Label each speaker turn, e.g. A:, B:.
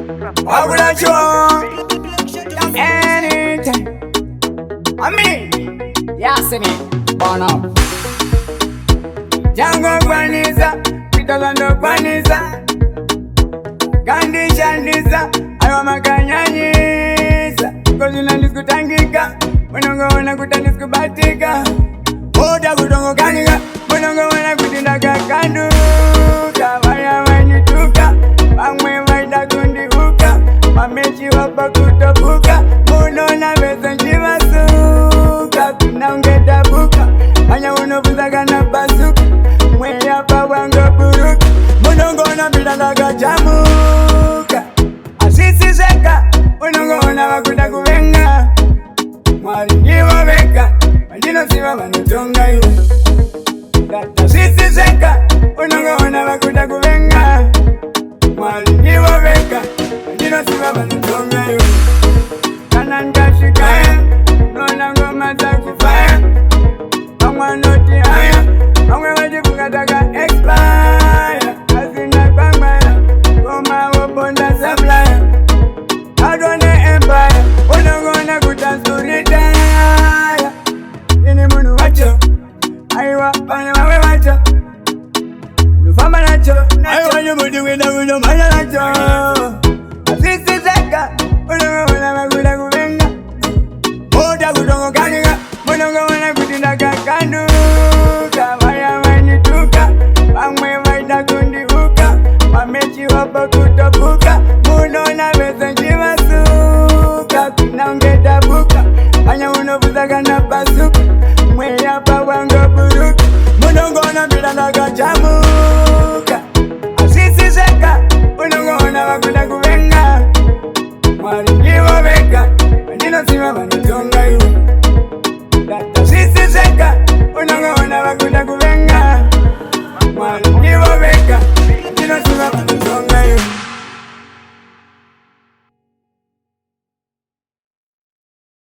A: Why would I show anything? I mean, yes, me, burn up. Jango Guaniza, Pitalando Guaniza, Gandhi Shandiza, Ayama Kanyanyiza, Kozuna Niskutangika, Munongo wana kutaniskubatika, Muda kudongo kanika, Munongo wana kutindaga kanduka, Vaya wanituka, Pangwe vaida kundihuka, Mamechi wapa kutobuka, Munona vesa njiva suka, Kunaungeta buka, Manya unobuza kana basuka, Mweya pa wango buruka, Munongo na bilandaga jamuka, Asisi zeka, Munongo na wakuta kuvenga, Mwari ndiwa veka, Majino siwa manutonga yu Data sisi zeka, Munongo na wakuta kuvenga, Mwari ndiwa veka, Majino siwa manutonga yu Kananda shikaya, Nona ngoma za kufaya, Mangwa noti haya, Mangwe wajifungataka expire, Azina kwambaya, Goma wabonda sablaya, Adwane empire, Munongo na kutasturitaya, Ini munu wacho, Aiwa panya mawe wacho, Nufamba nacho, Aiwa nyumuti wina wino maya nacho, Asisi zeka, Munongo wana wakuta kuvenga, Muda kudongo kanika, Munongo wana kutindaga kanduka, Vaya wanituka, Pangwe vaida kundihuka, Mamechi wapa kutobuka, Munona vesa njiva suka, Kunaungeta buka, Manya unobuza kana basuka, Mweya pa wango buruka, Munongo na bilandaga jamuka, Asisi zeka, Munongo wana wakuta kuvenga, Mwari ndiwa veka, Majino siwa manutonga yu Data sisi zeka, Munongo wana wakuta kuvenga, Mwari